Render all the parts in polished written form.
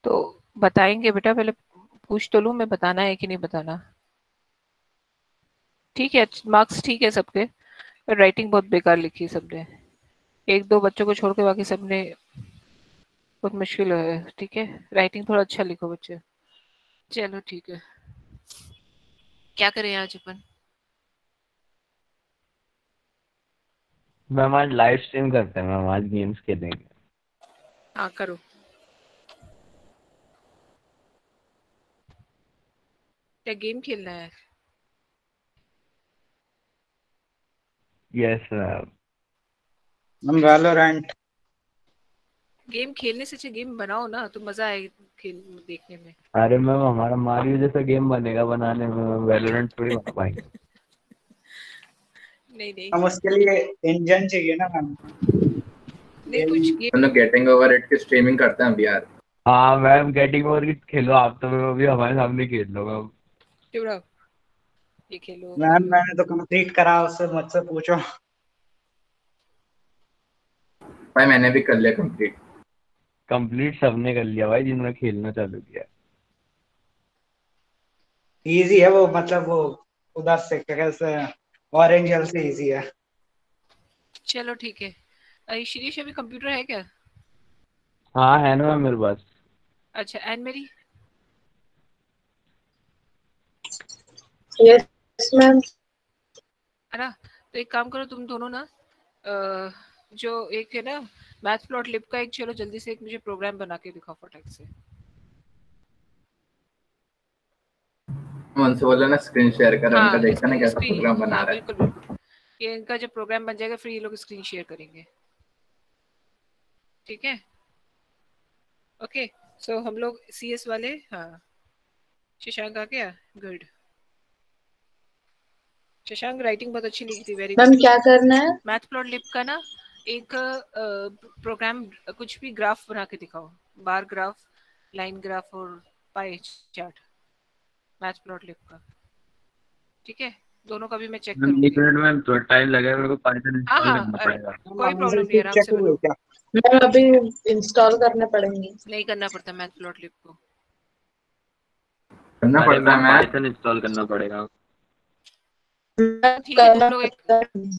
तो बताएंगे बेटा, पहले पूछ तो लूँ मैं, बताना है कि नहीं बताना। ठीक है, मार्क्स ठीक है सबके, पर राइटिंग बहुत बेकार लिखी है सबने। एक दो बच्चों को छोड़ के बाकी सबने बहुत मुश्किल है। ठीक है, राइटिंग थोड़ा अच्छा लिखो बच्चे। चलो ठीक है, क्या करें आज अपन? मैम आज लाइव स्ट्रीम करते हैं मैम, आज गेम्स खेलेंगे। हाँ करो। क्या गेम खेलना है? Yes ma'am. हम वैलोरेंट। गेम खेलने से अच्छा गेम बनाओ ना, तो मजा आए खेल देखने में। अरे मैम हमारा मारियो जैसा गेम बनेगा बनाने में, वैलोरेंट थोड़ी बना पाएंगे। नहीं नहीं। हम उसके लिए इंजन चाहिए ना मैम। नहीं कुछ गेम। हम लोग गेटिंग ओवर इट की स्ट्रीमिंग करते हैं अभी यार। हाँ मैम, गेटिंग ओवर की खेलो आप, तो मैम अभी हमारे सामने खेल लो मैम। चिवड़ा, ये खेलो वो मैम खेलो। मैंने तो कंप्लीट करा, उससे मुझसे पूछो। भाई मैंने भी कर लिया कंप्लीट। कंप्लीट सबने कर लिया भाई, जिन्होंने खेलना चालू किया। इजी है वो, मतलब वो उधर से कैसे, ऑरेंज हिल से इजी है। चलो ठीक है। शिरीष अभी कंप्यूटर है क्या? हाँ है ना मैम मेरे पास। अच्छा, एंड मेरी? Yes ma'am. है ना? तो एक काम करो तुम दोनों ना, जो एक है ना मैथ प्लॉट लिप का, एक चलो जल्दी से एक मुझे प्रोग्राम बना के दिखाओ फटाक से। उनसे बोला ना स्क्रीन शेयर कर, उनका हाँ देखा ना कैसा स्क्रीन, प्रोग्राम बना हाँ रहा बिल्कुल है। बिल्कुल। ये इनका जब प्रोग्राम बन जाएगा फिर ये लोग स्क्रीन शेयर करेंगे। ठीक है। ओके। सो हम लोग सीएस वाले, हाँ। शशांक आ गया? गुड। शशांक राइटिंग बहुत अच्छी लिखी थी, वेरी मैम गुड। क्या करना है? मैथ प्लॉट लिप का ना एक प्रोग्राम, कुछ भी ग्राफ बना के दिखाओ। बार ग्राफ, लाइन ग्राफ और pie chart, math plot lip का। ठीक है, दोनों का भी मैं चेक मैम एक करूंगी। मिनट मैम, थोड़ा टाइम लगेगा मेरे को, पाइथन हाँ इंस्टॉल हाँ, करना अरे पड़ेगा। मैम कोई अमेजन प्रॉब्लम नहीं, की आराम चेक से हुई बनो। क्या? मैम अभी इंस्टॉल करने पड़ेंगे। नहीं करना पड़ता मैथ प्लॉट लिप को। करना अरे पड़ता है मैम मैथ। पाइथन इंस्टॉल करना पड़ेगा। मैम ठीक है तुम करना लोग एक, पड़ता है।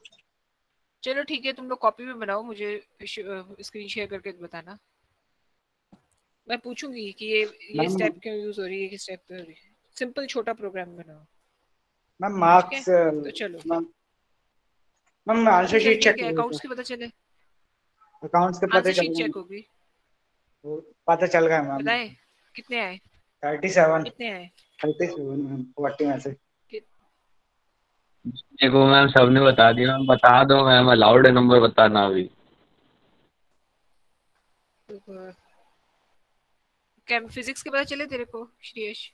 चलो ठीक है तुम लोग कॉपी में बनाओ, मुझे स्क्रीन शेयर करके बताना। मैं पूछूंगी कि ये मैम स्टेप क्यों यूज हो रही है, किस स्टेप पे हो रही है। सिंपल छोटा प्रोग्राम बनाओ। मैम ठीक है, मार्क्स तो चलो। मैम मैम अच्छा आंसर शीट जल्दी है चेक क्या, हुई क्या? अकाउंट्स की पता चले? अकाउंट्स के पता आंसर चल शीट गए? चेक होगी। वो पता चल गया मैम। बताए कितने आए? 37। कितने आए? 37 मैम, 40 में से। कि, देखो मैम सबने बता दिया, मैम बता दो मैम, अलाउड है नंबर बताना अभी। कैम फिजिक्स के पता चले तेरे को श्रेयश?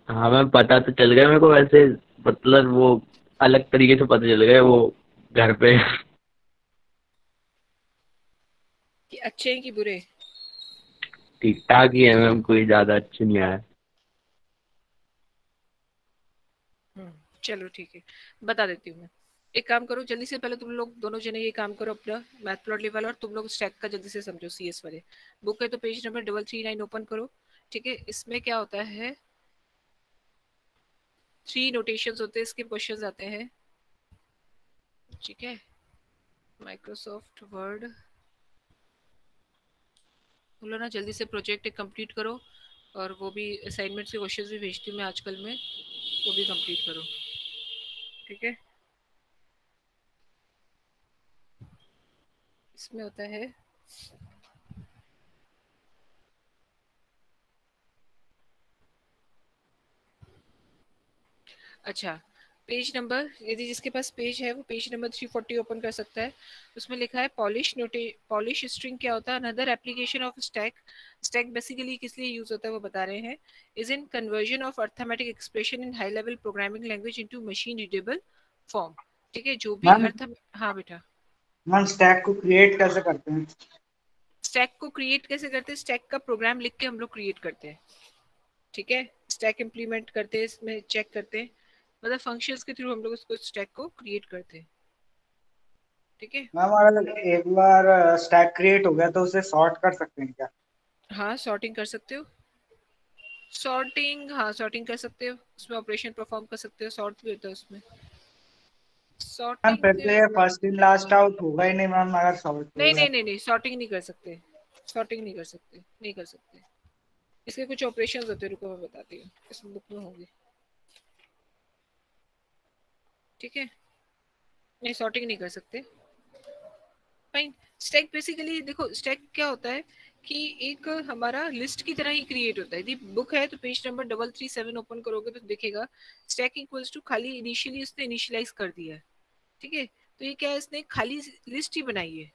हाँ मैम पता तो चल गया मेरे को वैसे, मतलब वो अलग तरीके से पता चल गए वो घर पे। कि अच्छे हैं कि बुरे? ठीक ठाक ही है मैम, कोई ज्यादा अच्छे नहीं आया। चलो ठीक है, बता देती हूँ मैं। एक काम करो जल्दी से, पहले तुम लोग दोनों जने ये काम करो अपना मैथ प्लॉट वाला, और तुम लोग स्टैक का जल्दी से समझो सीएस वाले। बुक है तो पेज नंबर 339 ओपन करो। ठीक है, इसमें क्या होता है, 3 नोटेशंस होते हैं, इसके क्वेश्चंस आते हैं। ठीक है, माइक्रोसॉफ्ट वर्ड बोलो ना, जल्दी से प्रोजेक्ट कंप्लीट करो। और वो भी असाइनमेंट के क्वेश्चंस भी भेजती हूँ मैं आजकल में, वो भी कंप्लीट करो। ठीक है, इसमें होता है, अच्छा, पेज नंबर, यदि जिसके पास पेज है वो पेज नंबर 340 ओपन कर सकता है। उसमें लिखा है पॉलिश नोटे, पॉलिश स्ट्रिंग क्या होता है, another application of stack. Stack basically किस लिए यूज होता है वो बता रहे हैं। Is in conversion of arithmetic expression in high level programming language into machine readable form. ठीक है, जो भी मैम अर्थ, हाँ बेटा। मैम स्टैक को क्रिएट कैसे करते हैं? स्टैक को क्रिएट कैसे करते हैं, स्टैक का प्रोग्राम लिख के हम लोग क्रिएट करते हैं। ठीक है, स्टैक इम्प्लीमेंट करते हैं, इसमें चेक करते हैं, मतलब फंक्शंस के थ्रू हम लोग उसको स्टैक को क्रिएट करते हैं। ठीक है, मैम अगर एक बार स्टैक क्रिएट हो गया तो उसे सॉर्ट कर सकते हैं क्या? हाँ सॉर्टिंग कर सकते हो, सॉर्टिंग, हाँ सॉर्टिंग कर सकते हो, उसमें ऑपरेशन परफॉर्म कर सकते हो, सॉर्ट भी होता है उसमें मैम फिर सॉर्टिंग। तो ये फर्स्ट इन लास्ट आउट होगा ही नहीं मैम, अगर सॉर्ट हो नहीं गया। नहीं नहीं नहीं, सॉर्टिंग नहीं कर सकते, सॉर्टिंग नहीं कर सकते, नहीं कर सकते। इसके कुछ ऑपरेशंस होते हैं, रुको मैं बताती हूँ, इस बुक में होंगे, ठीक है। नहीं सॉर्टिंग नहीं कर सकते, फाइन। स्टैक बेसिकली देखो, स्टैक क्या होता है कि एक हमारा लिस्ट की तरह ही क्रिएट होता है। यदि बुक है तो पेज नंबर 337 ओपन करोगे तो दिखेगा स्टैक इक्वल्स टू खाली इनिशियली उसने इनिशियलाइज कर दिया है, ठीक है। तो ये क्या है, इसने खाली लिस्ट ही बनाई है,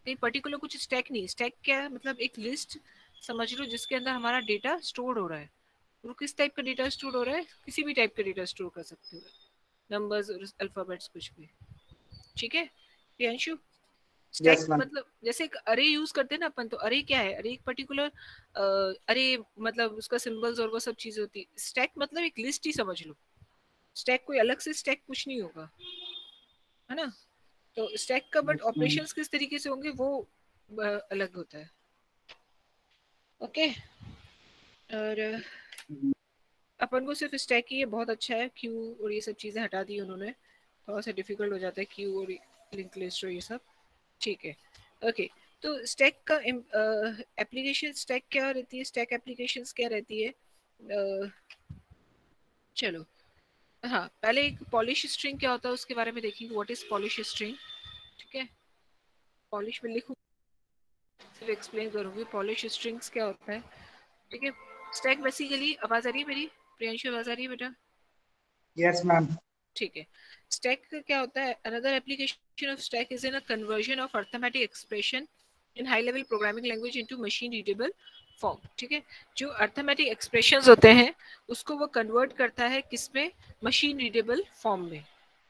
कोई पर्टिकुलर कुछ स्टैक नहीं। स्टैक क्या है, मतलब एक लिस्ट समझ लो जिसके अंदर हमारा डेटा स्टोर हो रहा है। वो किस टाइप का डेटा स्टोर हो रहा है, किसी भी टाइप का डेटा स्टोर कर सकते हो, नंबर्स और अल्फाबेट्स कुछ भी, ठीक है प्रियांशु। Stack yes ma'am. मतलब जैसे एक अरे यूज करते हैं ना अपन, तो अरे क्या है, अरे एक पर्टिकुलर अरे मतलब उसका सिंबल्स और वो सब चीजें होती है। स्टैक मतलब एक लिस्ट ही समझ लो, स्टैक कोई अलग से स्टैक कुछ नहीं होगा, है ना। तो स्टैक का बट यस मैम। ऑपरेशंस किस तरीके से होंगे वो अलग होता है, ओके। और अपन को सिर्फ स्टैक ही है, बहुत अच्छा है। क्यू और ये सब चीजें हटा दी उन्होंने, थोड़ा सा डिफिकल्ट हो जाता है क्यू और लिंक लिस्ट और ये सब, ठीक है ओके। तो स्टैक का एप्लीकेशन स्टैक क्या रहती है, स्टैक एप्लीकेशंस क्या रहती है, चलो हाँ पहले एक पॉलिश स्ट्रिंग क्या होता है उसके बारे में देखेंगे, व्हाट इज पॉलिश स्ट्रिंग, ठीक है। पॉलिश में लिखूँ, सिर्फ एक्सप्लेन करूंगी पॉलिश स्ट्रिंग्स क्या होता है, ठीक है। स्टैक बेसिकली, आवाज आ रही है मेरी प्रियांशु, आवाज आ रही है बेटा, यस मैम। ठीक है। स्टैक क्या होता है, another application of stack is in a conversion of arithmetic expression in high level programming language into machine readable form, ठीक है। जो अरिथमेटिक एक्सप्रेशंस होते हैं उसको वो कन्वर्ट करता है किसमें, मशीन रीडेबल फॉर्म में,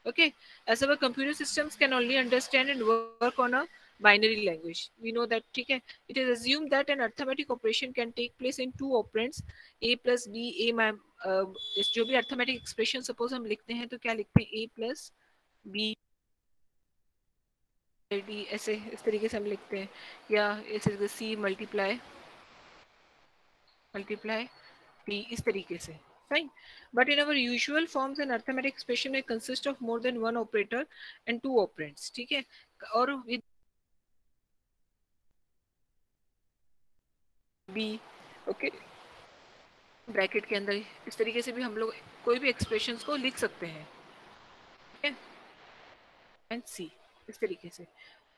okay, as our computer systems can only understand and work on a binary language, we know that, ठीक है। it is assumed that an arithmetic operation can take place in two operands a plus b, a जो भी arithmetic expression suppose हम लिखते हैं तो क्या लिखते हैं, a प्लस बी डी, ऐसे इस तरीके से हम लिखते हैं, या ऐसे सी मल्टीप्लाई मल्टीप्लाई p इस तरीके से, fine. But in our usual forms an arithmetic expression may consist of more than one operator and two operands, ठीक है। और with b, okay, ब्रैकेट के अंदर इस तरीके से भी हम लोग कोई भी एक्सप्रेशंस को लिख सकते हैं, ठीक है, एंड सी इस तरीके से,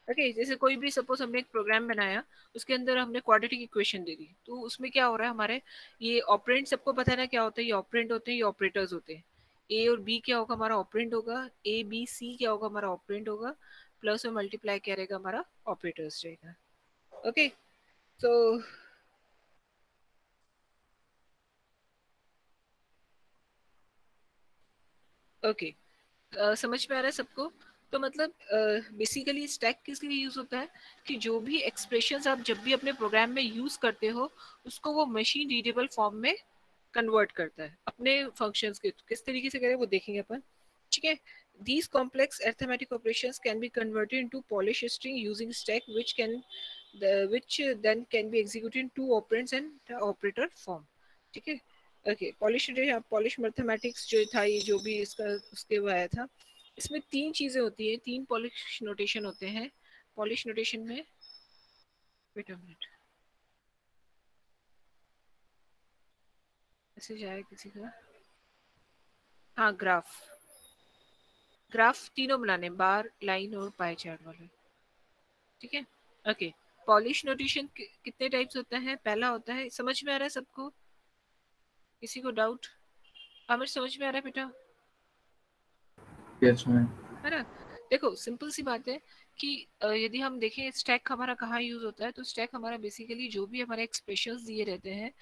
ओके। जैसे कोई भी सपोज हमने एक प्रोग्राम बनाया, उसके अंदर हमने क्वाड्रेटिक इक्वेशन दे दी, तो उसमें क्या हो रहा है हमारे, ये ऑपरेंड सबको पता है ना क्या होता है, ये ऑपरेंड होते हैं, ये ऑपरेटर्स होते हैं। ए और बी क्या होगा हमारा ऑपरेंड होगा, ए बी सी क्या होगा हमारा ऑपरेंड होगा, प्लस और मल्टीप्लाई क्या रहेगा हमारा ऑपरेटर्स रहेगा, ओके। तो ओके, समझ में आ रहा है सबको। तो मतलब बेसिकली स्टैक किस लिए यूज होता है कि जो भी एक्सप्रेशंस आप जब भी अपने प्रोग्राम में यूज करते हो उसको वो मशीन रीडेबल फॉर्म में कन्वर्ट करता है अपने फंक्शंस के, किस तरीके से करें वो देखेंगे अपन, ठीक है। These complex arithmetic operations can be converted into Polish string using stack, which then can be executed in two operands and the operator form, ठीक है ओके। पॉलिश मैथमेटिक्स जो था, ये जो भी इसका उसके वो आया था, इसमें तीन चीजें होती है, तीन पॉलिश नोटेशन होते हैं। पॉलिश नोटेशन में, वेट अ मिनट, मैसेज आया किसी का, हाँ ग्राफ, ग्राफ तीनों बनाने, बार लाइन और पाई चार्ट वाले, ठीक है ओके। पॉलिश नोटेशन कितने टाइप्स होते हैं, पहला होता है, समझ में आ रहा है सबको, किसी को डाउट, आमिर समझ में आ रहा है बेटा, यस मैम। है ना। देखो सिंपल सी बात है कि यदि हम देखें स्टैक हमारा कहाँ यूज होता है, तो स्टैक हमारा बेसिकली जो भी हमारे एक्सप्रेशंस दिए रहते हैं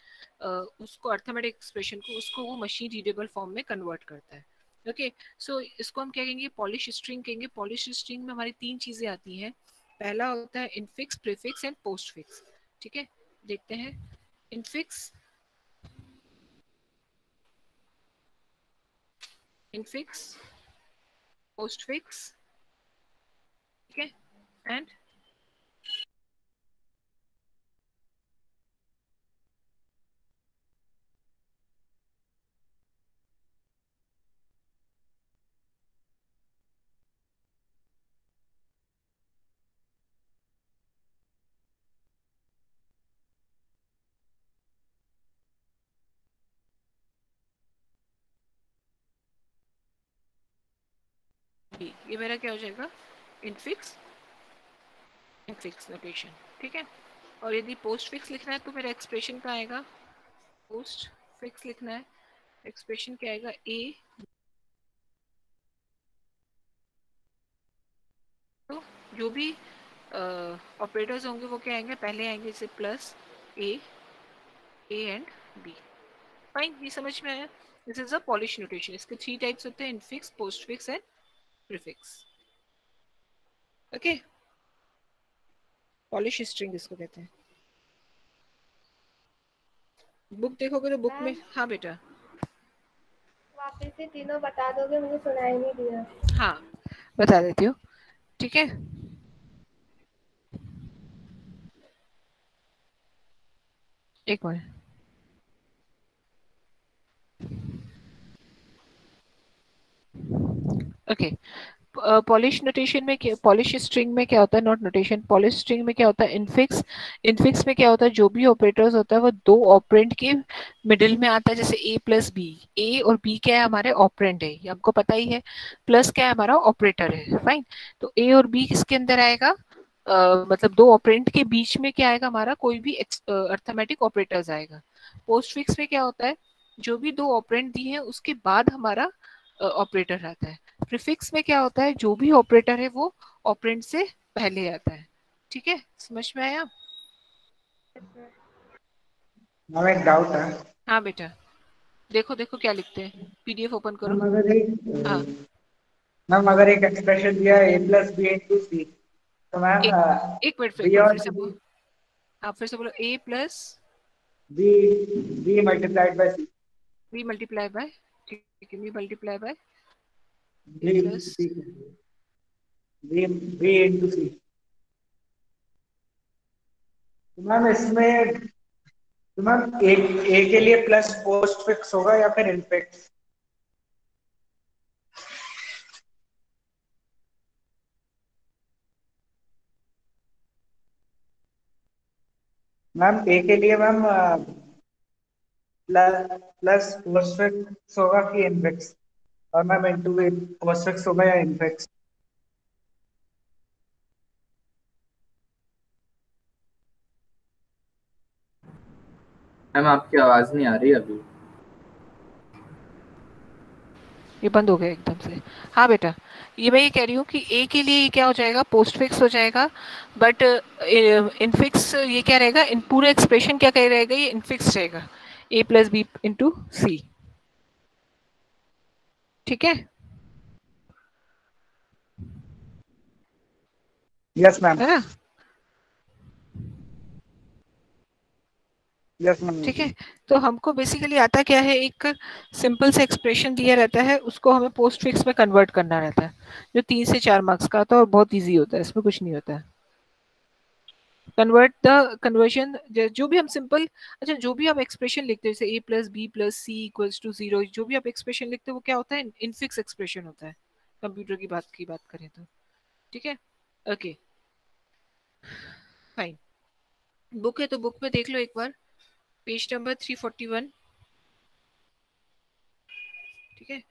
उसको अर्थमेटिक एक्सप्रेशन को उसको वो मशीन रीडेबल फॉर्म में कन्वर्ट करता है, ओके। सो इसको हम क्या कहेंगे, पॉलिश स्ट्रिंग कहेंगे। पॉलिश स्ट्रिंग में हमारी तीन चीजें आती हैं, पहला होता है इनफिक्स, प्रीफिक्स एंड पोस्टफिक्स, ठीक है। देखते हैं इनफिक्स, इनफिक्स, पोस्टफिक्स, ठीक है, एंड बी, ये मेरा क्या हो जाएगा, इनफिक्स नोटेशन, ठीक है। और यदि पोस्ट फिक्स लिखना है तो मेरा एक्सप्रेशन का आएगा, पोस्ट फिक्स लिखना है, एक्सप्रेशन क्या आएगा, ए, तो जो भी ऑपरेटर्स होंगे वो क्या आएंगे, पहले आएंगे जैसे plus A and B. Fine, ये समझ में आया। This is a Polish notation. इसके 3 टाइप्स होते हैं, infix, postfix and prefix. Okay, Polish string इसको कहते हैं। बुक देखोगे तो बुक में, हाँ बेटा, वापस से तीनों बता दोगे, मुझे सुनाई नहीं दिया। हाँ बता देती हूँ, ठीक है। एक मिनट, ओके। पॉलिश नोटेशन में क्या, पॉलिश स्ट्रिंग में क्या होता है, नॉट नोटेशन, पॉलिश स्ट्रिंग में क्या होता है, इनफिक्स। इनफिक्स में क्या होता है, जो भी ऑपरेटर्स होता है वो दो ऑपरेंड के मिडिल में आता है, जैसे ए प्लस बी। ए और बी क्या है, हमारे ऑपरेंड है, ये आपको पता ही है। प्लस क्या है, हमारा ऑपरेटर है, फाइन। तो ए और बी किसके अंदर आएगा, मतलब दो ऑपरेंड के बीच में क्या आएगा, हमारा कोई भी अर्थमेटिक ऑपरेटर्स आएगा। पोस्ट फिक्स में क्या होता है, जो भी दो ऑपरेंड दिए हैं उसके बाद हमारा ऑपरेटर आता है। प्रीफिक्स में क्या होता है, जो भी ऑपरेटर है वो ऑपरेंड से पहले आता है, ठीक है, समझ में आया। मैम एक डाउट है। हाँ बेटा, देखो देखो क्या लिखते हैं, पीडीएफ ओपन करो। मैम अगर एक हाँ, मैम अगर एक एक्सप्रेशन दिया है ए प्लस बी इंटू सी, तो मैम एक एक मिनट, बी फिर और से बोलो, आप फिर से बोलो, A plus B B multiplied by C, B multiply by, ठीक है, B multiply by A B plus, B B into C. तो मैम इसमें, तो मैम ए के लिए प्लस पोस्ट फिक्स होगा या फिर इनफिक्स? मैम ए के लिए मैम प्लस पोस्ट फिक्स होगा कि इनफिक्स, और मैम इंटू पोस्ट फिक्स होगा या इनफिक्स? मैम आपकी आवाज नहीं आ रही अभी। ये बंद हो गया एकदम से। हाँ बेटा, ये मैं ये कह रही हूँ कि ए के लिए ये क्या हो जाएगा, पोस्ट फिक्स हो जाएगा, बट इनफिक्स ये क्या रहेगा, इन पूरा एक्सप्रेशन क्या कह रहेगा, ये इनफिक्स रहेगा, ए प्लस बी इंटू सी, ठीक है, यस मैम, है ना, यस मैम। ठीक है। तो हमको बेसिकली आता क्या है, एक सिंपल से एक्सप्रेशन दिया रहता है, उसको हमें पोस्ट फिक्स में कन्वर्ट करना रहता है, जो 3 से 4 मार्क्स का आता है और बहुत इजी होता है, इसमें कुछ नहीं होता है। कन्वर्ट द कन्वर्जन, जो भी हम सिंपल, अच्छा जो भी हम एक्सप्रेशन लिखते हैं, जैसे A plus B plus C equals to 0, जो भी आप एक्सप्रेशन लिखते हैं वो क्या होता है, इनफिक्स एक्सप्रेशन होता है, कंप्यूटर की बात करें तो, ठीक है। Okay, fine. बुक है तो बुक में देख लो एक बार, पेज नंबर 341, ठीक है।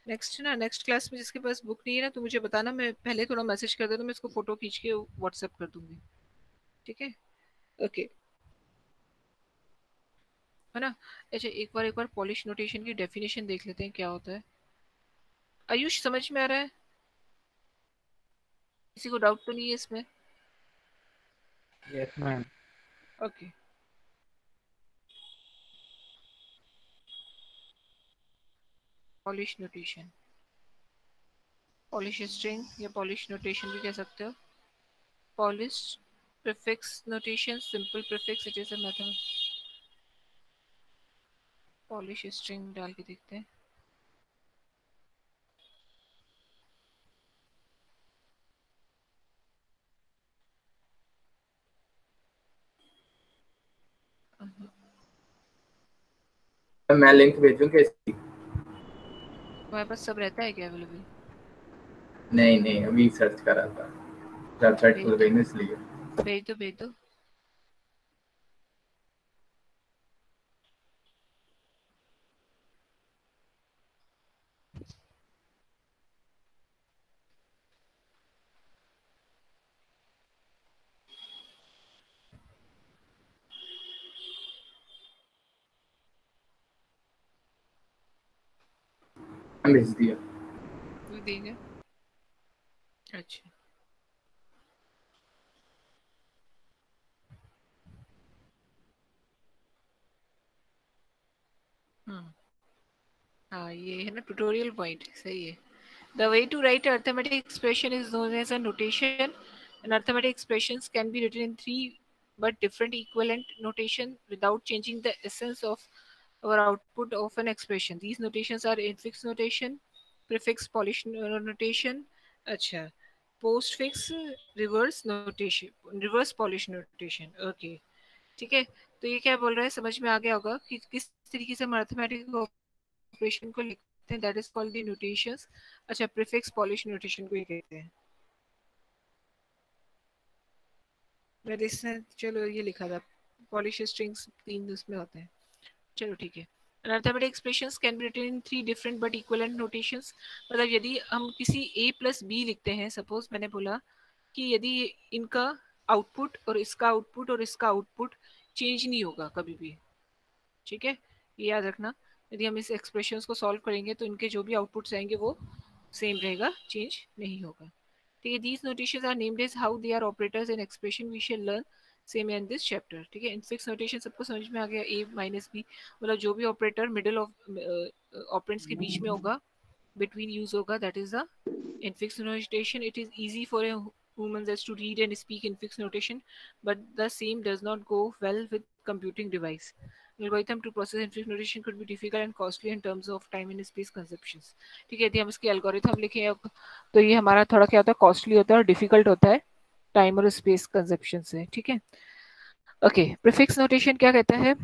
नेक्स्ट ना, नेक्स्ट क्लास में जिसके पास बुक नहीं है ना, तो मुझे बताना, मैं पहले थोड़ा मैसेज कर देता हूँ, मैं इसको फोटो खींच के व्हाट्सएप कर दूंगी, ठीक है। ओके, है ना। अच्छा एक बार पॉलिश नोटेशन की डेफिनेशन देख लेते हैं क्या होता है। आयुष समझ में आ रहा है, किसी को डाउट तो नहीं है इसमें? Yes ma'am. Okay, polish notation, polish string या पॉलिश नोटेशन भी कह सकते हो। Polish prefix notation, simple prefix, it is a method. Polish string डाल के देखते हैं। मैं लिंक भेजूं कैसी? तुम्हारे पास सब रहता है क्या अवेलेबल? नहीं नहीं, अभी सर्च करा था, वेबसाइट भेज खुल दो, गई ना इसलिए। भेज दो, भेज दो। भेज दिया। वो देगा। अच्छा हाँ हाँ, ये है ना ट्यूटोरियल पॉइंट, सही है। The way to write arithmetic expression is known as a notation. An arithmetic expressions can be written in three but different equivalent notation without changing the essence of our output of an expression. These notations are infix notation, prefix polish notation, अच्छा, postfix, reverse notation, reverse polish notation. Okay, ठीक है। तो ये क्या बोल रहा है, समझ में आ गया होगा कि किस तरीके से हम अरिथमेटिक ऑपरेशन को लिखते हैं, that is called the notations. अच्छा, प्रीफिक्स पॉलिश नोटेशन को ही कहते हैं। मैंने इसमें चलो ये लिखा था, पॉलिश स्ट्रिंग्स 3 उसमें होते हैं। चलो ठीक है। Arithmetic expressions can be written in 3 different but equivalent notations. मतलब यदि हम किसी a प्लस बी लिखते हैं, सपोज मैंने बोला कि यदि इनका आउटपुट और इसका आउटपुट और इसका आउटपुट चेंज नहीं होगा कभी भी, ठीक है, ये याद रखना। यदि हम इस एक्सप्रेशंस को सॉल्व करेंगे तो इनके जो भी आउटपुट्स आएंगे वो सेम रहेगा, चेंज नहीं होगा। ठीक है, these notations are named as how they are operators in expression we shall learn same in this chapter. ठीक है, इनफिक्स नोटेशन सबको समझ में आ गया। a माइनस बी मतलब जो भी ऑपरेटर मिडिल ऑफ ऑपरेंड्स के बीच में होगा, between use होगा, that is the infix notation. It is easy for a human just to read and speak infix notation, but the same does not go well with computing device. Algorithm to process infix notation could be difficult and costly in terms of time and space consumptions. ठीक है, यदि हम इसके algorithm लिखें तो ये हमारा थोड़ा क्या होता है, कॉस्टली होता है और डिफिकल्ट होता है टाइम और स्पेस कंजप्शन से। ठीक है, ओके। प्रीफिक्स नोटेशन क्या कहता है,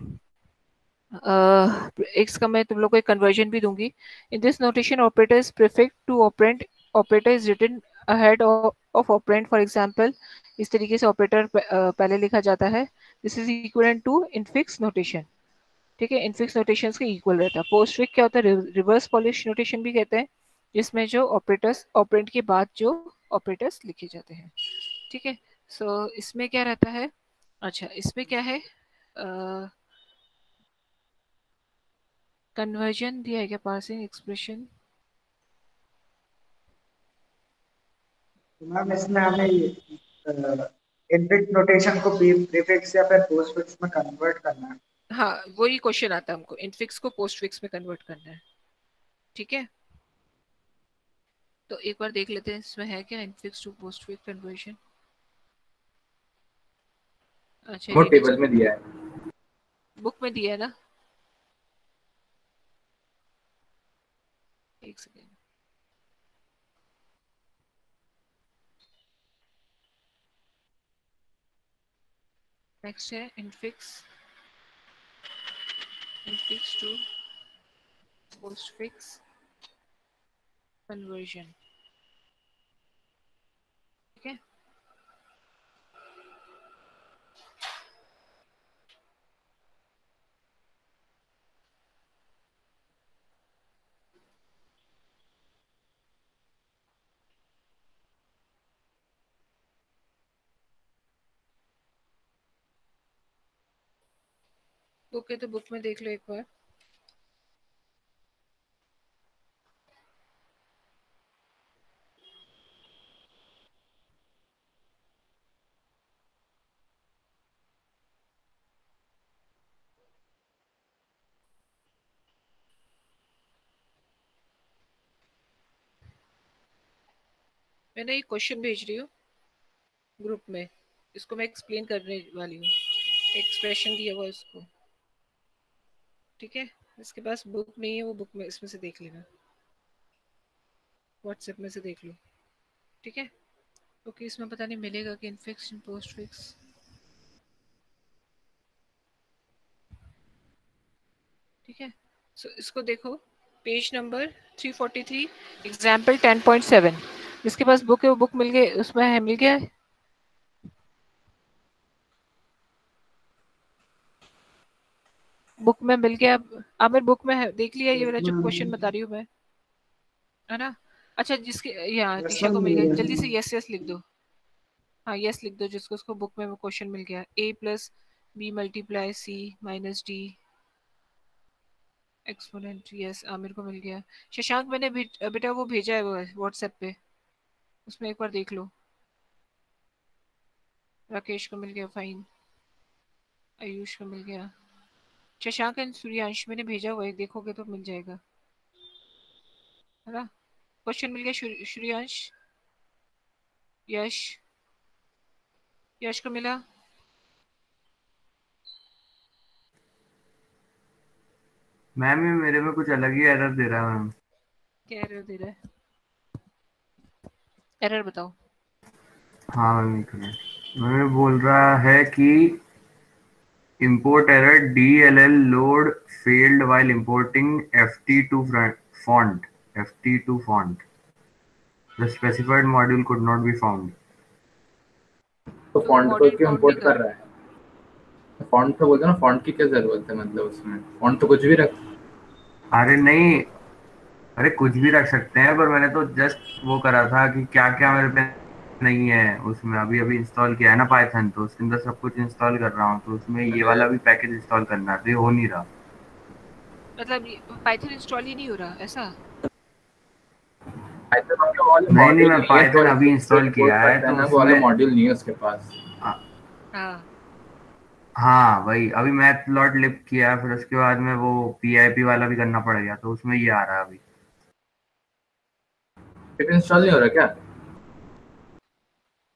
एक्स का मैं तुम लोग को एक कन्वर्जन भी दूंगी। In this notation operator is prefix to operand, operator is written ahead of operand. For example, इस तरीके से ऑपरेटर पहले लिखा जाता है। This is equivalent to infix notation. ठीक है, इनफिक्स नोटेशन के इक्वल रहता है। पोस्टफिक्स क्या होता है, रिवर्स पॉलिश नोटेशन भी कहते हैं, जिसमें जो ऑपरेटर्स ऑपरेंड के बाद जो ऑपरेटर्स लिखे जाते हैं। ठीक है, सो इसमें क्या रहता है, अच्छा इसमें क्या है, कन्वर्जन दिया है क्या, पासिंग एक्सप्रेशन। मैम इसमें हमें इनफिक्स नोटेशन को प्रीफिक्स या फिर पोस्टफिक्स में कन्वर्ट करना है। हाँ, वही क्वेश्चन आता है हमको, इनफिक्स को पोस्टफिक्स में कन्वर्ट करना है। ठीक है, तो एक बार देख लेते हैं इसमें है क्या इनफिक्स टू पोस्टफिक्स कन्वर्जन। अच्छा, वो रीड टेबल में दिया है। बुक में दिया है ना, एक सेकेंड। नेक्स्ट है infix, infix to postfix conversion. ठीक है, बुक है तो बुक में देख लो एक बार। मैंने एक क्वेश्चन भेज रही हूँ ग्रुप में, इसको मैं एक्सप्लेन करने वाली हूँ। एक्सप्रेशन दिया हुआ है इसको, ठीक है। इसके पास बुक नहीं है, वो बुक में इसमें से देख लेना, व्हाट्सएप में से देख लो। ठीक है, ओके। इसमें पता नहीं मिलेगा कि इनफिक्स पोस्ट फिक्स। ठीक है, सो इसको देखो, पेज नंबर 343, एग्जाम्पल 10.7। जिसके पास बुक है वो बुक मिल गए, उसमें है, मिल गया है। बुक में मिल गया। आमिर बुक में है, देख लिया ये वाला जो क्वेश्चन बता रही हूँ मैं, है ना। अच्छा, जिसके यहाँ दिशा को मिल गया, जल्दी से यस यस लिख दो। हाँ यस लिख दो जिसको उसको बुक में वो क्वेश्चन मिल गया। a plus B multiply C minus D exponent, yes Aamir को मिल गया। शशांक मैंने बेटा वो भेजा है वो व्हाट्सएप पे, उसमें एक बार देख लो। राकेश को मिल गया, फाइन। आयुष को मिल गया। शशांक एंड सूर्यांश मैंने भेजा हुआ है, देखोगे तो मिल जाएगा, है ना। क्वेश्चन मिल गया सूर्यांश। यश, यश को मिला। मैम ये मेरे में कुछ अलग ही एरर दे रहा है मैम। क्या एरर दे रहा है? एरर बताओ। हाँ मैम एक मिनट। मैम ये बोल रहा है कि import error DLL load failed while importing FT2 font. FT2 font. The specified module could not be found. तो तो फॉन्ट को मॉडल क्यों फाउंड नहीं इंपोर्ट कर कर रहा रहा। है? फॉन्ट तो बोलते हैं ना, फॉन्ट की क्या जरूरत है, मतलब उसमें फॉन्ट तो कुछ भी रख। अरे नहीं, अरे कुछ भी रख सकते हैं, पर मैंने तो जस्ट वो करा था कि क्या क्या मेरे पे नहीं है उसमें। अभी अभी इंस्टॉल किया है ना पाइथन, तो उसके अंदर सब कुछ इंस्टॉल कर रहा हूँ, तो उसमें ये अरे वाला भी पैकेज इंस्टॉल करना है, तो ये हो नहीं रहा। मतलब पाइथन इंस्टॉल ही नहीं हो रहा ऐसा? पाइथन वाला वाला नहीं नहीं, मॉड्यूल मैं नहीं है, पाइथन अभी जो इंस्टॉल इंपोर्ट किया है करता है तो ना, वो वाला उसमें मॉड्यूल नहीं है उसके पास। हाँ। हाँ वही, अभी मैटप्लॉटलिब किया, फिर उसके बाद में वो PIP वाला भी करना पड़ गया, तो उसमें ये आ रहा है अभी। फिर इंस्टॉल नहीं हो रहा क्या?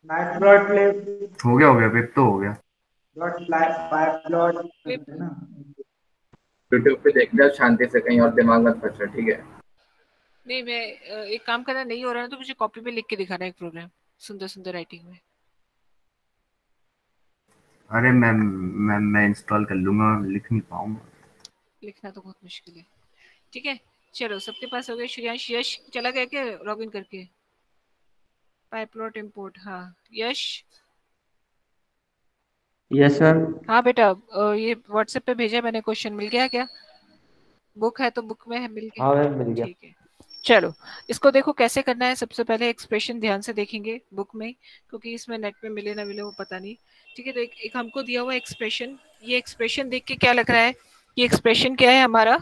मैटप्लॉटलिब हो गया पिप तो हो गया। डॉट पाइपलॉट Pip, करते हैं ना। यूट्यूब पे देख लिया शांति से, कहीं और दिमाग मत खर्चा, ठीक है? नहीं मैं एक काम करना, नहीं हो रहा है तो मुझे कॉपी पे लिख के दिखाना एक प्रोग्राम, सुंदर सुंदर राइटिंग में। अरे मैं इंस्टॉल कर लूंगा, लिख नहीं पाऊंगा। लिखना तो बहुत मुश्किल है। ठीक है, चलो सबके पास हो गया। श्रेयांश, यश चला गया क्या लॉगिन करके? पाइपलॉट इंपोर्ट, हाँ। यश, यस मैम। हाँ बेटा, ये व्हाट्सएप पे भेजा मैंने, क्वेश्चन मिल गया क्या? बुक है तो बुक में है, मिल गया। हाँ मैम मिल गया। ठीक है, चलो इसको देखो कैसे करना है। सबसे पहले एक्सप्रेशन ध्यान से देखेंगे बुक में, क्योंकि इसमें नेट में मिले ना मिले वो पता नहीं। ठीक है, तो एक हमको दिया हुआ एक्सप्रेशन, ये एक्सप्रेशन देख के क्या लग रहा है? ये एक्सप्रेशन क्या है हमारा?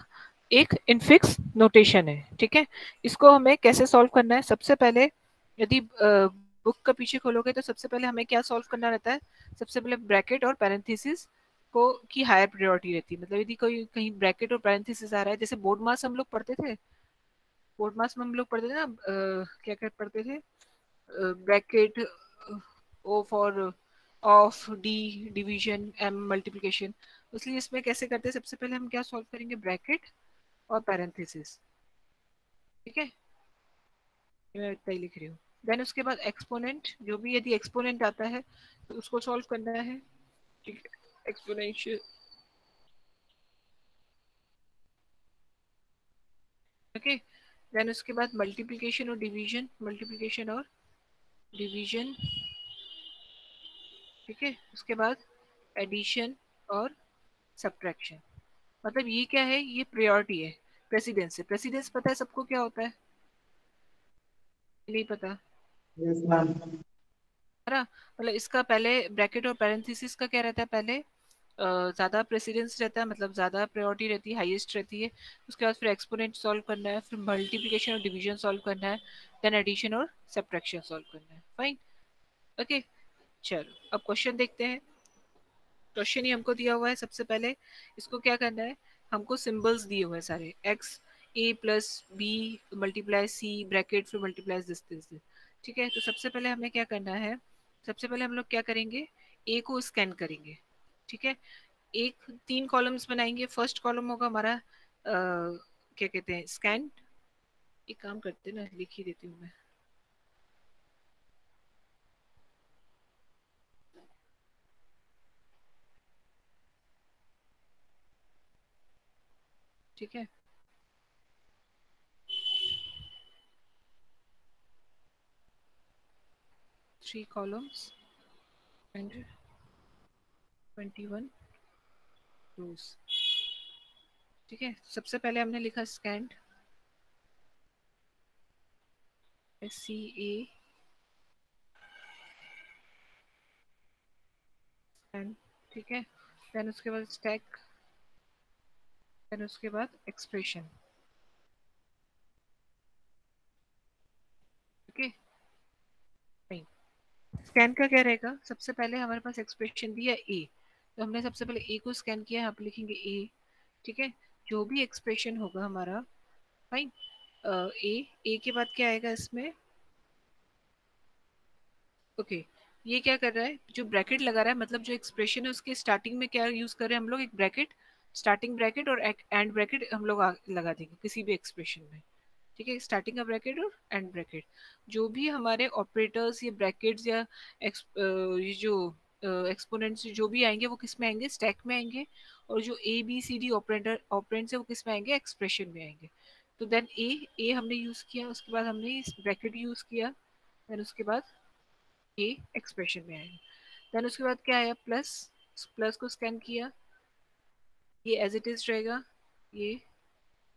एक इनफिक्स नोटेशन है। ठीक है, इसको हमें कैसे सॉल्व करना है? सबसे पहले यदि बुक का पीछे खोलोगे तो सबसे पहले हमें क्या सॉल्व करना रहता है? सबसे पहले ब्रैकेट और पैरेंथेसिस को की हायर प्रायोरिटी रहती है। मतलब यदि कोई कहीं ब्रैकेट और पैरेंथेसिस आ रहा है, जैसे बोर्ड मास हम लोग पढ़ते थे, बोर्ड मास में हम लोग पढ़ते थे ना, क्या क्या पढ़ते थे? Bracket, O for of, D division, M multiplication. इसलिए इसमें कैसे करते हैं? सबसे पहले हम क्या सॉल्व करेंगे? ब्रैकेट और पैरेंथेसिस। ठीक है, ये मैं इतना ही लिख रही हूँ। देन उसके बाद एक्सपोनेंट, जो भी यदि एक्सपोनेंट आता है तो उसको सॉल्व करना है। ठीक है, एक्सपोनेंशियल। ओके, देन उसके बाद मल्टीप्लिकेशन और डिवीजन, मल्टीप्लिकेशन और डिवीजन। ठीक है, उसके बाद एडिशन और सब्ट्रैक्शन। मतलब ये क्या है? ये प्रायोरिटी है, प्रेसिडेंस है। प्रेसिडेंस पता है सबको क्या होता है? नहीं पता, यस मैम। है ना। मतलब इसका पहले ब्रैकेट और पैरेंथेसिस का क्या रहता है? पहले ज्यादा प्रेसिडेंस रहता है, मतलब ज्यादा प्रायोरिटी रहती है, हाईएस्ट रहती है। उसके बाद फिर एक्सपोनेंट सॉल्व करना है, फिर मल्टीप्लिकेशन और डिवीजन सॉल्व करना है, देन एडिशन और सब्ट्रैक्शन सॉल्व करना है। Fine, okay. चलो अब क्वेश्चन देखते हैं। क्वेश्चन ही हमको दिया हुआ है। सबसे पहले इसको क्या करना है? हमको सिंबल्स दिए हुए हैं सारे, एक्स ए प्लस बी मल्टीप्लाई सी ब्रैकेट फिर मल्टीप्लाई दिस। ठीक है, तो सबसे पहले हमें क्या करना है? सबसे पहले हम लोग क्या करेंगे? ए को स्कैन करेंगे। ठीक है, एक 3 कॉलम्स बनाएंगे। फर्स्ट कॉलम होगा हमारा क्या कहते हैं, स्कैन। एक काम करते हैं ना, लिख ही देती हूँ मैं। ठीक है, 3 columns and 21 rows। ठीक है, सबसे पहले हमने लिखा स्कैंड, SCA एंड। ठीक है, देन उसके बाद स्टैक, देन उसके बाद एक्सप्रेशन। ओके, स्कैन का क्या रहेगा, सबसे पहले हमारे पास एक्सप्रेशन दिया ए, तो हमने सबसे पहले ए को स्कैन किया, यहाँ पे लिखेंगे ए। ठीक है, जो भी एक्सप्रेशन होगा हमारा, फाइन, ए के बाद क्या आएगा इसमें, ओके ये क्या कर रहा है, जो ब्रैकेट लगा रहा है, मतलब जो एक्सप्रेशन है उसके स्टार्टिंग में क्या यूज कर रहे हैं हम लोग, एक ब्रैकेट, स्टार्टिंग ब्रैकेट और एंड ब्रैकेट हम लोग लगा देंगे किसी भी एक्सप्रेशन में। ठीक है, स्टार्टिंग का ब्रैकेट और एंड ब्रैकेट, जो भी हमारे ऑपरेटर्स या ब्रैकेट्स या ये जो एक्सपोनेंट्स जो भी आएंगे वो किस में आएंगे, स्टैक में आएंगे, और जो A B C D operator operands है वो किस में आएंगे, एक्सप्रेशन में आएंगे। तो देन ए हमने यूज किया, उसके बाद हमने इस ब्रैकेट यूज किया, देन उसके बाद ए एक्सप्रेशन में आएगा। देन उसके बाद क्या आया, प्लस, प्लस को स्कैन किया, ये एज इट इज रहेगा, ये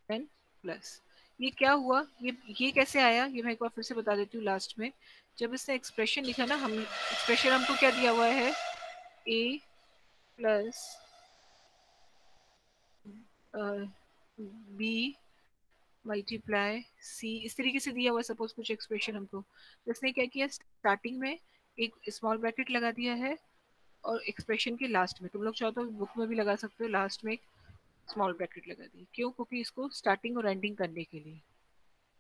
देन प्लस, ये क्या हुआ, ये कैसे आया, ये मैं एक बार फिर से बता देती हूँ लास्ट में। जब इसने एक्सप्रेशन लिखा ना, हम एक्सप्रेशन हमको क्या दिया हुआ है, ए प्लस बी मल्टीप्लाई सी, इस तरीके से दिया हुआ है सपोज कुछ एक्सप्रेशन हमको, तो इसने क्या किया, स्टार्टिंग में एक स्मॉल ब्रैकेट लगा दिया है, और एक्सप्रेशन के लास्ट में, तुम लोग चाहो तो बुक में भी लगा सकते हो, लास्ट में एक स्मॉल ब्रैकेट लगा दी, क्यों, क्योंकि इसको स्टार्टिंग और एंडिंग करने के लिए।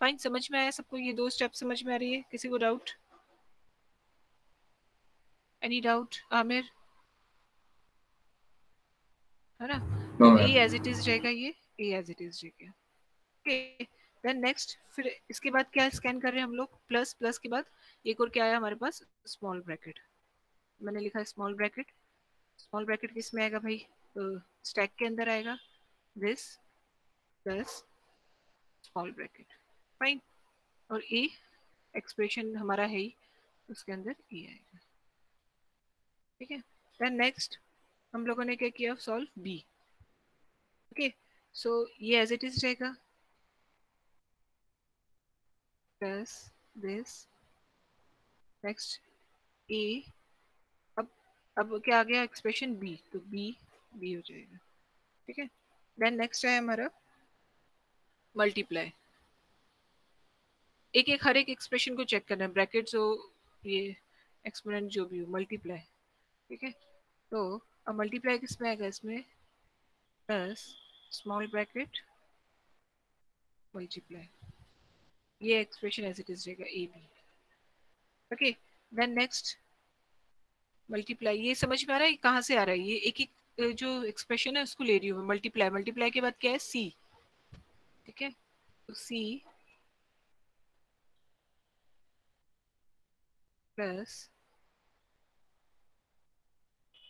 फाइन, समझ में आया सबको, ये दो स्टेप समझ में आ रही है, किसी को डाउट, एनी डाउट, आमिर, है ना, नो तो ए मैम। एज इट इज रहेगा, ये ए एज इट इज रहेगा। ओके, देन नेक्स्ट, फिर इसके बाद क्या स्कैन कर रहे हैं हम लोग, प्लस, प्लस के बाद एक और क्या आया हमारे पास, स्मॉल ब्रैकेट, मैंने लिखा स्मॉल ब्रैकेट, स्मॉल ब्रैकेट किस में आएगा भाई, स्टैक के अंदर आएगा, this plus small bracket, fine, और ए एक्सप्रेशन हमारा है ही, उसके अंदर ए आएगा। ठीक है, देन नेक्स्ट हम लोगों ने क्या किया, सॉल्व बी। ओके, सो ये एज इट इज रहेगा, प्लस दिस, नेक्स्ट ए, अब अब क्या आ गया एक्सप्रेशन बी, तो बी बी हो जाएगा। ठीक है, देन नेक्स्ट है हमारा मल्टीप्लाई, एक एक हर एक एक्सप्रेशन को चेक करना है, ब्रैकेट्स हो, ये एक्सपोनेंट जो भी हो, मल्टीप्लाई। ठीक है, तो अब मल्टीप्लाई किस में आएगा, इसमें प्लस स्मॉल ब्रैकेट मल्टीप्लाई, ये एक्सप्रेशन एज इट इज रहेगा A B. Okay, then next multiply, ये समझ में आ रहा है कहाँ से आ रहा है, ये एक एक जो एक्सप्रेशन है उसको ले रही हूँ मल्टीप्लाई, मल्टीप्लाई के बाद क्या है, सी। ठीक है, तो सी प्लस,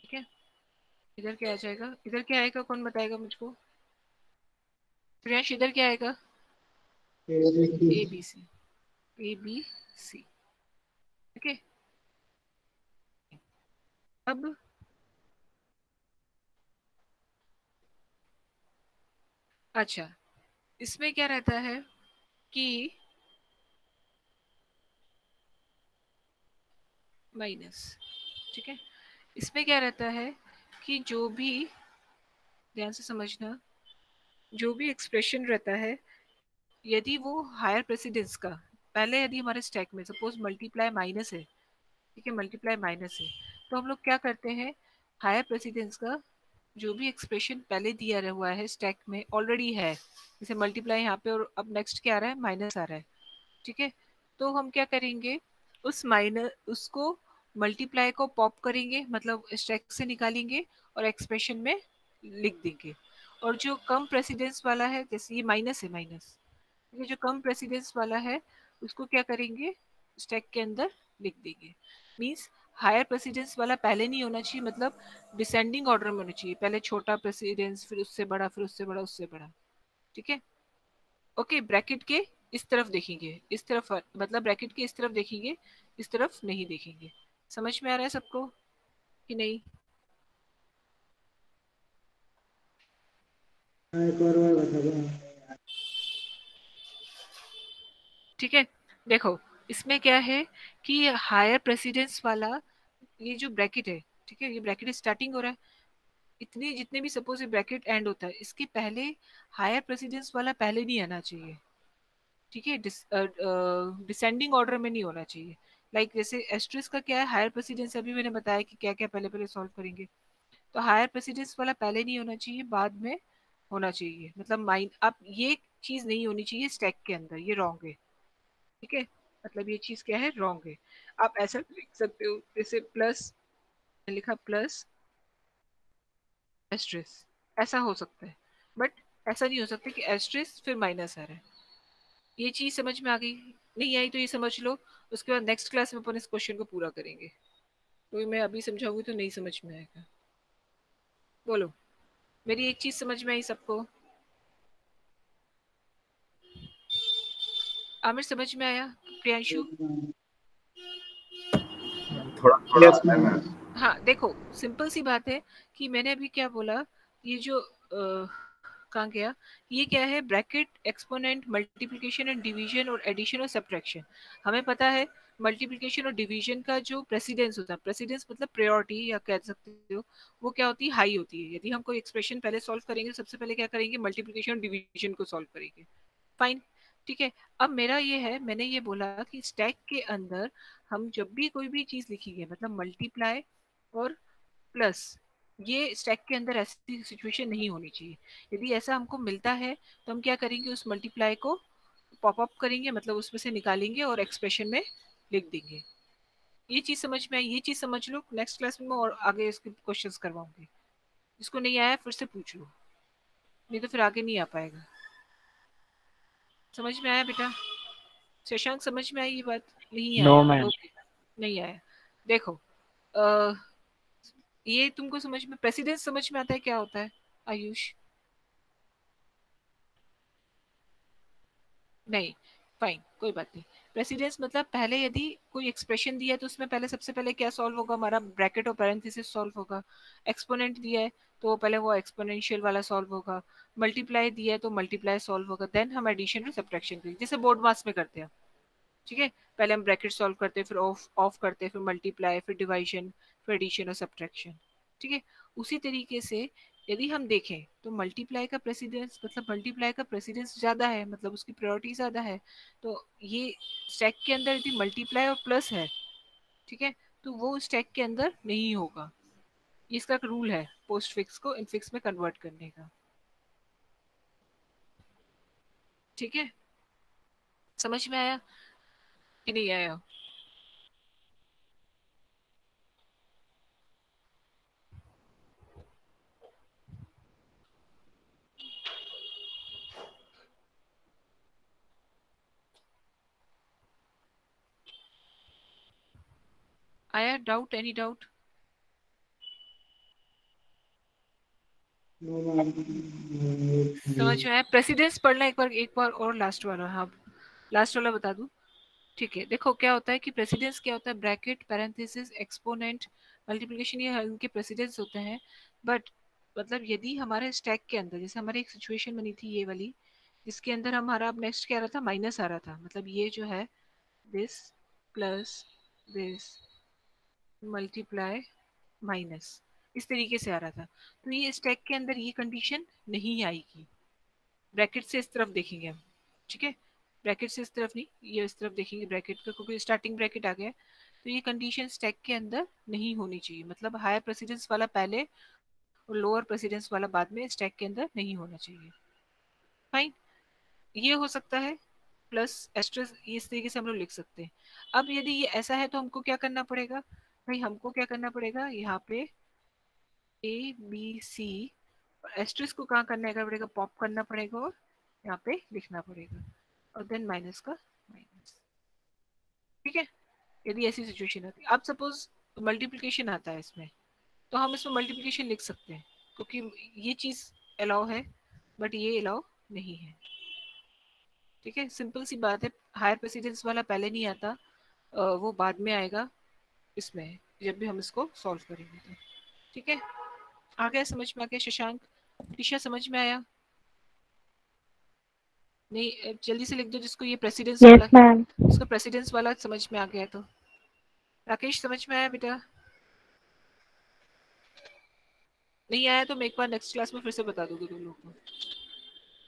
ठीक है, इधर क्या आ जाएगा, इधर क्या आएगा, कौन बताएगा मुझको, प्रियांश इधर क्या आएगा, A B C, A B C. Okay, अब अच्छा, इसमें क्या रहता है कि माइनस, ठीक है, इसमें क्या रहता है कि जो भी, ध्यान से समझना, जो भी एक्सप्रेशन रहता है, यदि वो हायर प्रेसिडेंस का, पहले यदि हमारे स्टैक में सपोज मल्टीप्लाई माइनस है, ठीक है, मल्टीप्लाई माइनस है, तो हम लोग क्या करते हैं, हायर प्रेसिडेंस का जो भी एक्सप्रेशन पहले दिया हुआ है स्टैक में ऑलरेडी है, जैसे मल्टीप्लाई यहाँ पे, और अब नेक्स्ट क्या आ रहा है, माइनस आ रहा है। ठीक है, तो हम क्या करेंगे, उस माइनस उसको मल्टीप्लाई को पॉप करेंगे, मतलब स्टैक से निकालेंगे और एक्सप्रेशन में लिख देंगे, और जो कम प्रेसिडेंस वाला है, जैसे ये माइनस है, माइनस, ये जो कम प्रेसिडेंस वाला है उसको क्या करेंगे, स्टैक के अंदर लिख देंगे। मींस हायर प्रेसिडेंस वाला पहले नहीं होना चाहिए, मतलब डिसेंडिंग ऑर्डर में होना चाहिए, पहले छोटा प्रेसिडेंस, फिर उससे बड़ा, फिर उससे बड़ा, उससे बड़ा। ठीक है, ओके, ब्रैकेट के इस तरफ देखेंगे, इस तरफ, मतलब ब्रैकेट के इस तरफ देखेंगे, इस तरफ नहीं देखेंगे। समझ में आ रहा है सबको कि नहीं, एक और बार बता दो। ठीक है, देखो इसमें क्या है कि हायर प्रेसिडेंस वाला, ये जो ब्रैकेट है, ठीक है, ये ब्रैकेट स्टार्टिंग हो रहा है, इतने जितने भी सपोज ब्रैकेट एंड होता है, इसके पहले हायर प्रेसिडेंस वाला पहले नहीं आना चाहिए, ठीक है, डिसेंडिंग ऑर्डर में नहीं होना चाहिए। जैसे एस्ट्रिस का क्या है, हायर प्रेसिडेंस, अभी मैंने बताया कि क्या क्या पहले पहले सॉल्व करेंगे, तो हायर प्रेसिडेंस वाला पहले नहीं होना चाहिए, बाद में होना चाहिए, मतलब माइन अब ये चीज नहीं होनी चाहिए स्टैक के अंदर, ये रॉन्ग है, ठीक है, मतलब ये चीज क्या है, रॉन्ग है। आप ऐसा लिख सकते हो जैसे प्लस, लिखा प्लस एस्ट्रिस, ऐसा हो सकता है, बट ऐसा नहीं हो सकता कि एस्ट्रिस फिर माइनस आ रहा है। ये चीज समझ में आ गई? नहीं आई तो ये समझ लो, उसके बाद नेक्स्ट क्लास में अपन इस क्वेश्चन को पूरा करेंगे, तो मैं अभी समझाऊंगी तो नहीं समझ में आएगा। बोलो, मेरी एक चीज समझ में आई सबको? आमिर समझ में आया? प्रियांशु? थोड़ा थोड़ा यस आता है मैम। मैम। हाँ देखो, सिंपल सी बात है कि मैंने अभी क्या बोला, ये जो कहाँ गया, ये क्या है, bracket, exponent, multiplication and division और एडिशन और सब्ट्रैक्शन। हमें पता है मल्टीप्लिकेशन और डिवीजन का जो प्रेसिडेंस होता है, प्रेसिडेंस मतलब प्रायोरिटी या कह सकते हो, वो क्या होती है, हाई होती है। यदि हम कोई एक्सप्रेशन पहले सॉल्व करेंगे, सबसे पहले क्या करेंगे, मल्टीप्लिकेशन और डिवीजन को सॉल्व करेंगे, फाइन, ठीक है। अब मेरा ये है, मैंने ये बोला कि स्टैक के अंदर हम जब भी कोई भी चीज लिखेंगे, मतलब मल्टीप्लाई और प्लस, ये स्टैक के अंदर ऐसी सिचुएशन नहीं होनी चाहिए। यदि ऐसा हमको मिलता है तो हम क्या करेंगे, उस मल्टीप्लाई को पॉप अप करेंगे, मतलब उसमें से निकालेंगे और एक्सप्रेशन में लिख देंगे। ये चीज समझ में आई? ये चीज समझ लो, नेक्स्ट क्लास में मैं और आगे इसके क्वेश्चंस करवाऊंगी। जिसको नहीं आया फिर से पूछ लो, नहीं तो फिर आगे नहीं आ पाएगा। समझ में आया बेटा? शशांक समझ में आई ये बात? नहीं नो आया? मैम। ओके, नहीं आया। देखो, अ, ये तुमको समझ में, प्रेसिडेंस समझ में आता है क्या होता है आयुष? नहीं, फाइन, कोई बात नहीं। प्रेसिडेंस मतलब पहले यदि कोई एक्सप्रेशन दिया है तो उसमें पहले सबसे पहले क्या सॉल्व होगा, हमारा ब्रैकेट और पैरेंथेसिस सॉल्व होगा। एक्सपोनेंट दिया है तो पहले वो एक्सपोनेंशियल वाला सॉल्व होगा। मल्टीप्लाई दिया है तो मल्टीप्लाई सॉल्व होगा, देन हम एडिशन और सब्ट्रैक्शन करेंगे, जैसे बोर्ड मास में करते हैं, ठीक है। पहले हम ब्रैकेट सॉल्व करते हैं, फिर ऑफ ऑफ करते हैं, फिर मल्टीप्लाई, फिर डिवाइजन, फिर एडिशन और सब्ट्रैक्शन, ठीक है। उसी तरीके से यदि हम देखें तो मल्टीप्लाई का प्रेसिडेंस, मतलब मल्टीप्लाई का प्रेसिडेंस ज्यादा है, मतलब उसकी प्रायोरिटी ज्यादा है, तो ये स्टैक के अंदर यदि मल्टीप्लाई और प्लस है, ठीक है, तो वो स्टैक के अंदर नहीं होगा। ये इसका रूल है पोस्ट फिक्स को इनफिक्स में कन्वर्ट करने का, ठीक है। समझ में आया कि नहीं आया? आया डाउट? Any doubt? समझ में आया? प्रेसिडेंस पढ़ना एक बार और, लास्ट वाला, हाँ लास्ट वाला बता दूं, ठीक है। देखो क्या होता है कि प्रेसिडेंस क्या होता है, ब्रैकेट, पैरेंथेसिस, एक्सपोनेंट, मल्टीप्लिकेशन, ये उनके प्रेसिडेंस होते हैं। बट मतलब यदि हमारे स्टैक के अंदर, जैसे हमारी एक सिचुएशन बनी थी ये वाली, जिसके अंदर हमारा अब नेक्स्ट क्या आ रहा था, माइनस आ रहा था, मतलब ये जो है this plus this multiply minus, इस तरीके से आ रहा था, तो ये स्टैक के अंदर ये कंडीशन नहीं आएगी। ब्रैकेट से इस तरफ देखेंगे हम, ठीक है, ब्रैकेट से इस तरफ नहीं, ये इस तरफ देखेंगे ब्रैकेट का, क्योंकि स्टार्टिंग ब्रैकेट आ गया है, तो ये कंडीशन स्टैक के अंदर नहीं होनी चाहिए, मतलब हायर प्रेसिडेंस वाला पहले और लोअर प्रेसिडेंस वाला बाद में स्टैक के अंदर नहीं होना चाहिए, फाइन। ये हो सकता है प्लस एस्ट्रेस, इस तरीके से हम लोग लिख सकते हैं। अब यदि ये ऐसा है तो हमको क्या करना पड़ेगा भाई, हमको क्या करना पड़ेगा, यहाँ पे ए बी सी, एस्ट्रेस को कहाँ करने का पड़ेगा, पॉप करना पड़ेगा और यहाँ पे लिखना पड़ेगा, और देन माइनस का माइनस, ठीक है। यदि ऐसी सिचुएशन आती है, अब सपोज मल्टीप्लिकेशन आता है इसमें, तो हम इसमें मल्टीप्लिकेशन लिख सकते हैं, क्योंकि ये चीज अलाउ है बट ये अलाउ नहीं है, ठीक है। सिंपल सी बात है, हायर प्रेसिडेंस वाला पहले नहीं आता, वो बाद में आएगा इसमें, जब भी हम इसको सॉल्व करेंगे तो, ठीक है। आ गया समझ में? आ गया शशांक? टीशा समझ में आया? नहीं, जल्दी से लिख दो जिसको ये प्रेसिडेंस वाला, यस मैम। जिसको प्रेसिडेंस वाला समझ में आ गया। तो राकेश समझ में आया बेटा? नहीं आया तो मैं एक बार नेक्स्ट क्लास में फिर से बता दूंगी तुम लोग को,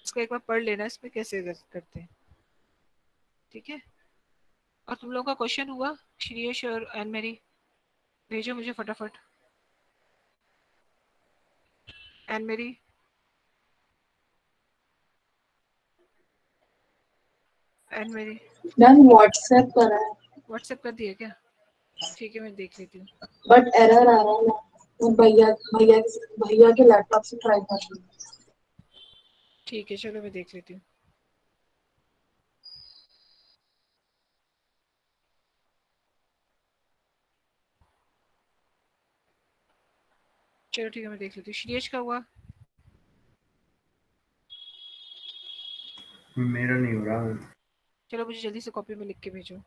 इसको एक बार पढ़ लेना इसमें कैसे करते हैं, ठीक है। और तुम लोगों का क्वेश्चन हुआ श्रेयश और एन मेरी, भेजो मुझे फटाफट। एन मेरी, एन मेरी मैम व्हाट्सएप पर है व्हाट्सएप कर दिया क्या? ठीक है मैं देख लेती हूँ। बट एरर आ रहा है ना, मैं भैया भैया भैया के लैपटॉप से ट्राई कर रही हूँ। ठीक है चलो मैं देख लेती हूँ। चलो ठीक है मैं देख लेती हूँ। श्रेयश का हुआ? मेरा नहीं हो रहा। चलो मुझे जल्दी से कॉपी में लिख के भेजो।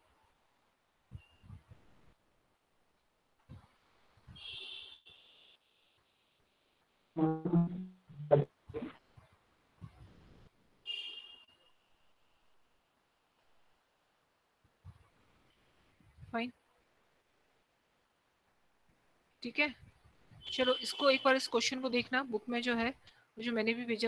फाइन, ठीक है। चलो इसको एक बार इस क्वेश्चन को देखना बुक में जो है, जो मैंने भी भेजा